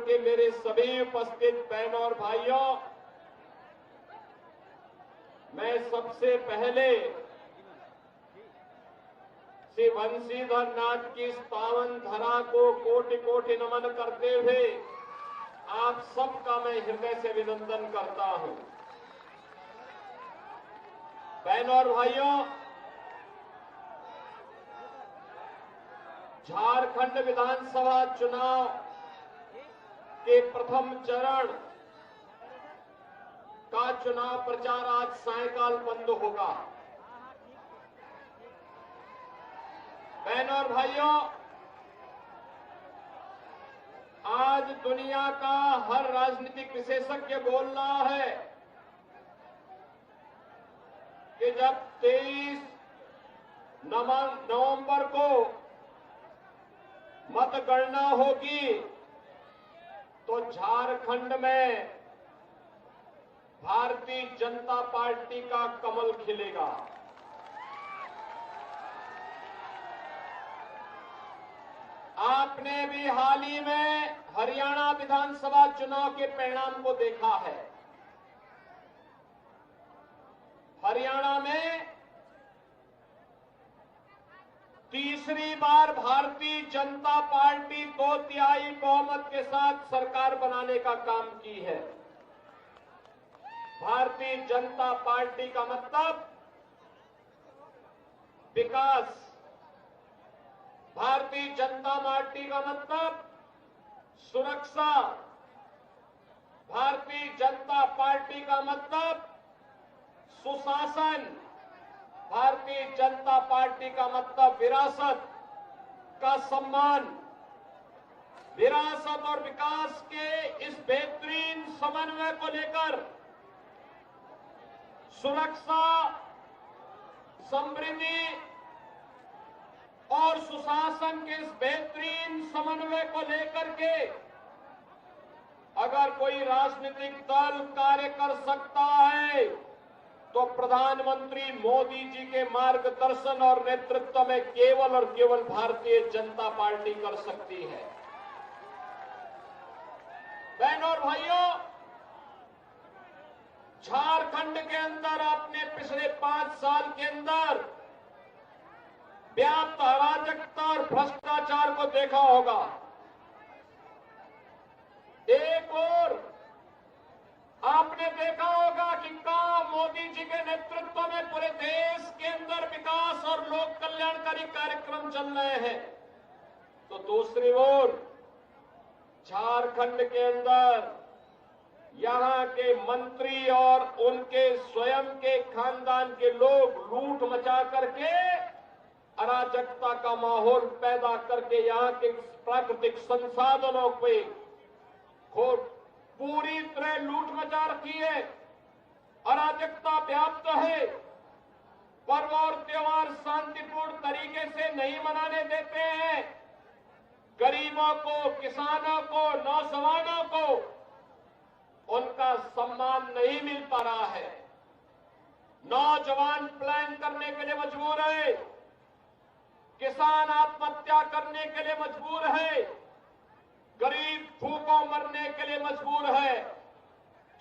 के मेरे सभी उपस्थित बहनों और भाइयों, मैं सबसे पहले श्री बंशीधर नाथ की इस पावन धरा को कोटि कोटि नमन करते हुए आप सबका मैं हृदय से अभिनंदन करता हूं। बहनों और भाइयों, झारखंड विधानसभा चुनाव के प्रथम चरण का चुनाव प्रचार आज सायंकाल बंद होगा। बहनों और भाइयों, आज दुनिया का हर राजनीतिक विशेषज्ञ बोल रहा है कि जब 23 नवंबर को मतगणना होगी तो झारखंड में भारतीय जनता पार्टी का कमल खिलेगा। आपने भी हाल ही में हरियाणा विधानसभा चुनाव के परिणाम को देखा है। हरियाणा में तीसरी बार भारतीय जनता पार्टी 2/3 बहुमत के साथ सरकार बनाने का काम की है। भारतीय जनता पार्टी का मतलब विकास, भारतीय जनता पार्टी का मतलब सुरक्षा, भारतीय जनता पार्टी का मतलब सुशासन, भारतीय जनता पार्टी का मतलब विरासत का सम्मान। विरासत और विकास के इस बेहतरीन समन्वय को लेकर सुरक्षा, समृद्धि और सुशासन के इस बेहतरीन समन्वय को लेकर के अगर कोई राजनीतिक दल कार्य कर सकता है तो प्रधानमंत्री मोदी जी के मार्गदर्शन और नेतृत्व में केवल और केवल भारतीय जनता पार्टी कर सकती है। बहनों और भाइयों, झारखंड के अंदर आपने पिछले 5 साल के अंदर व्याप्त अराजकता और भ्रष्टाचार को देखा होगा। एक और आपने देखा होगा कि कहां मोदी जी के नेतृत्व में पूरे देश के अंदर विकास और लोक कल्याणकारी कार्यक्रम चल रहे हैं, तो दूसरी ओर झारखंड के अंदर यहां के मंत्री और उनके स्वयं के खानदान के लोग लूट मचा करके अराजकता का माहौल पैदा करके यहां के प्राकृतिक संसाधनों पे पूरी तरह लूट मचा रखी है। अराजकता व्याप्त है। पर्व और त्योहार शांतिपूर्ण तरीके से नहीं मनाने देते हैं। गरीबों को, किसानों को, नौजवानों को उनका सम्मान नहीं मिल पा रहा है। नौजवान प्लान करने के लिए मजबूर है, किसान आत्महत्या करने के लिए मजबूर है, गरीब भूखों मरने के लिए मजबूर है,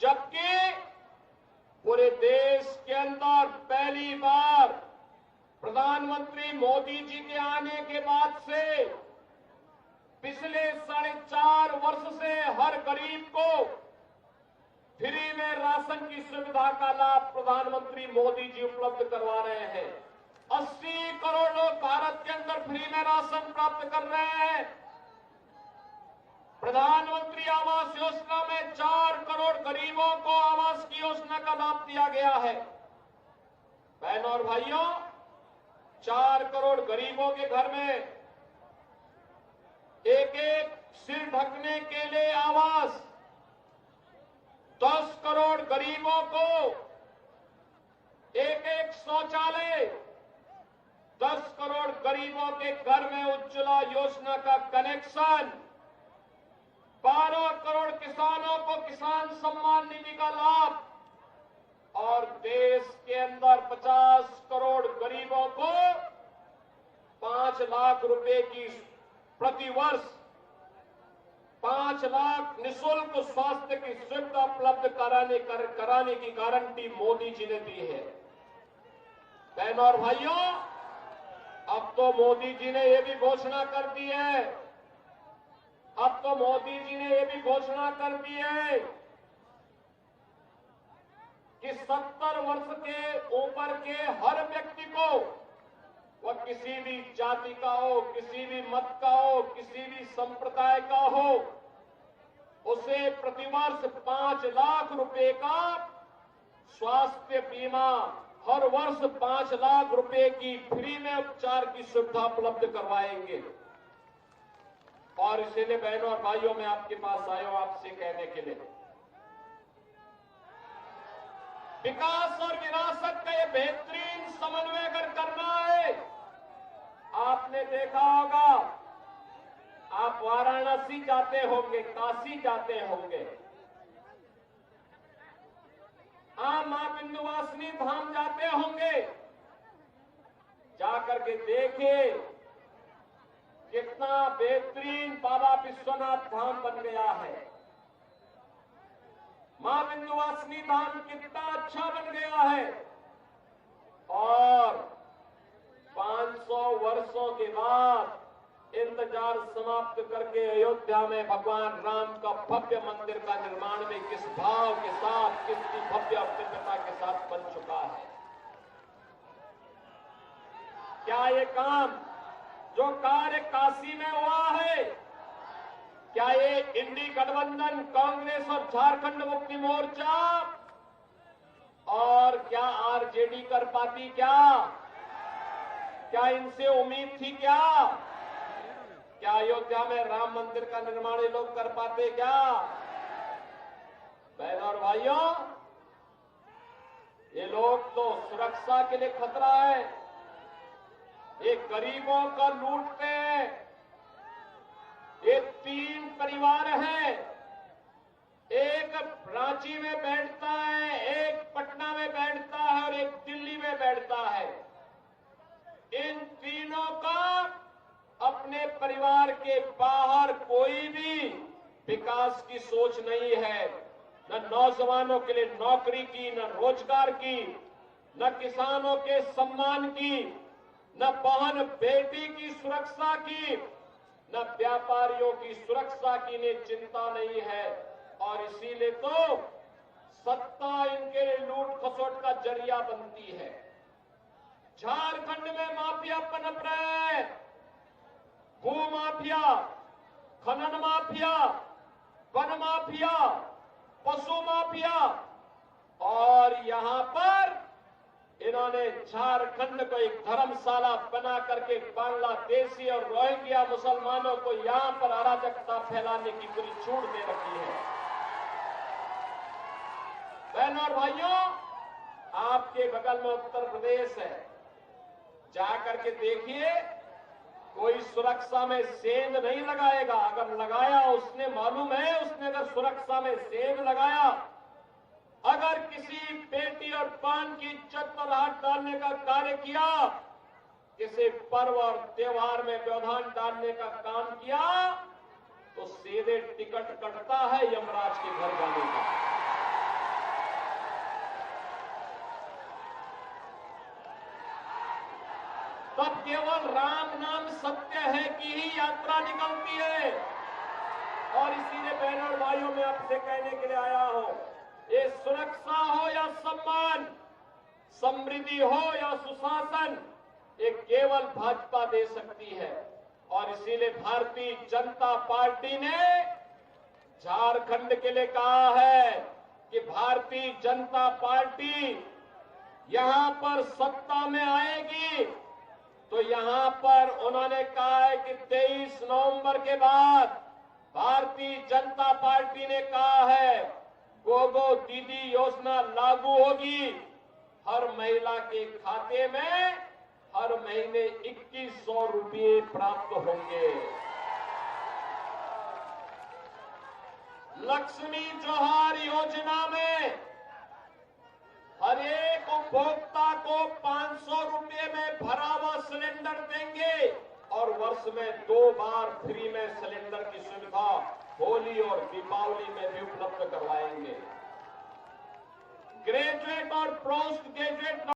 जबकि पूरे देश के अंदर पहली बार प्रधानमंत्री मोदी जी के आने के बाद से पिछले 4.5 वर्ष से हर गरीब को फ्री में राशन की सुविधा का लाभ प्रधानमंत्री मोदी जी उपलब्ध करवा रहे हैं। 80 करोड़ लोग भारत के अंदर फ्री में राशन प्राप्त कर रहे हैं। प्रधानमंत्री आवास योजना में 4 करोड़ गरीबों को आवास की योजना का लाभ दिया गया है। बहनों और भाइयों, 4 करोड़ गरीबों के घर में एक सिर ढकने के लिए आवास, 10 करोड़ गरीबों को एक शौचालय, 10 करोड़ गरीबों के घर में उज्ज्वला योजना का कनेक्शन, 12 करोड़ किसानों को किसान सम्मान निधि का लाभ और देश के अंदर 50 करोड़ गरीबों को 5 लाख रुपए की प्रतिवर्ष 5 लाख निःशुल्क स्वास्थ्य की सुविधा उपलब्ध कराने की गारंटी मोदी जी ने दी है। बहनों और भाइयों, अब तो मोदी जी ने ये भी घोषणा कर दी है, अब तो मोदी जी ने ये भी घोषणा कर दी है कि 70 वर्ष के ऊपर के हर व्यक्ति को, वह किसी भी जाति का हो, किसी भी मत का हो, किसी भी संप्रदाय का हो, उसे प्रतिवर्ष 5 लाख रुपए का स्वास्थ्य बीमा, हर वर्ष 5 लाख रुपए की फ्री में उपचार की सुविधा उपलब्ध करवाएंगे। और इसीलिए बहनों और भाइयों, मैं आपके पास आया हूं आपसे कहने के लिए, विकास और विरासत का ये बेहतरीन समन्वय अगर करना है, आपने देखा होगा, आप वाराणसी जाते होंगे, काशी जाते होंगे, आप मां विंध्यवासिनी धाम जाते होंगे, जाकर के देखिए कितना बेहतरीन बाबा विश्वनाथ धाम बन गया है। मां विंध्यवासिनी धाम कितना अच्छा बन गया है। और 500 वर्षों के बाद इंतजार समाप्त करके अयोध्या में भगवान राम का भव्य मंदिर का निर्माण में किस भाव के साथ, कितनी भव्य दिव्यता के साथ बन चुका है। क्या ये काम, जो कार्य काशी में हुआ है, क्या ये इंडी गठबंधन, कांग्रेस और झारखंड मुक्ति मोर्चा और क्या आरजेडी कर पाती? क्या इनसे उम्मीद थी? क्या अयोध्या में राम मंदिर का निर्माण ये लोग कर पाते? क्या बहनों और भाइयों, ये लोग तो सुरक्षा के लिए खतरा है, ये गरीबों का लूटते हैं। ये 3 परिवार हैं, एक रांची में बैठता है, एक पटना में बैठता है और एक दिल्ली में बैठता है। इन तीनों का अपने परिवार के बाहर कोई भी विकास की सोच नहीं है, न नौजवानों के लिए नौकरी की, न रोजगार की, न किसानों के सम्मान की, न बहन बेटी की सुरक्षा की, न व्यापारियों की सुरक्षा की इन्हें चिंता नहीं है। और इसीलिए तो सत्ता इनके लिए लूट खसोट का जरिया बनती है। झारखंड में माफिया पनप रहे हैं, भू माफिया, खनन माफिया, वन माफिया, पशु माफिया, और यहां पर इन्होंने झारखंड को एक धर्मशाला बना करके बांग्लादेशी और रोहिंग्या मुसलमानों को यहां पर अराजकता फैलाने की पूरी छूट दे रखी है। बहनों और भाइयों, आपके बगल में उत्तर प्रदेश है, जाकर के देखिए, कोई सुरक्षा में सेंध नहीं लगाएगा। अगर लगाया, उसने मालूम है, उसने अगर सुरक्षा में सेंध लगाया, अगर किसी बेटी और पान की इज्जत पर हाथ डालने का कार्य किया, किसी पर्व और त्योहार में व्यवधान डालने का काम किया, तो सीधे टिकट कटता है यमराज के घर जाने का। तब केवल राम नाम सत्य है की ही यात्रा निकलती है। और इसीलिए बहनों और भाइयों, में आपसे कहने के लिए आया हूं, ये सुरक्षा हो या सम्मान, समृद्धि हो या सुशासन, ये केवल भाजपा दे सकती है। और इसीलिए भारतीय जनता पार्टी ने झारखंड के लिए कहा है कि भारतीय जनता पार्टी यहां पर सत्ता में आएगी, तो यहां पर उन्होंने कहा है कि 23 नवंबर के बाद भारतीय जनता पार्टी ने कहा है गोगो दीदी योजना लागू होगी। हर महिला के खाते में हर महीने 2100 रुपये प्राप्त होंगे। लक्ष्मी जोहार योजना में हर एक उपभोक्ता को 500 रुपये में भरा हुआ सिलेंडर देंगे और वर्ष में 2 बार फ्री में सिलेंडर की सुविधा होली और दीपावली में भी उपलब्ध करवाएंगे। ग्रेजुएट और पोस्ट ग्रेजुएट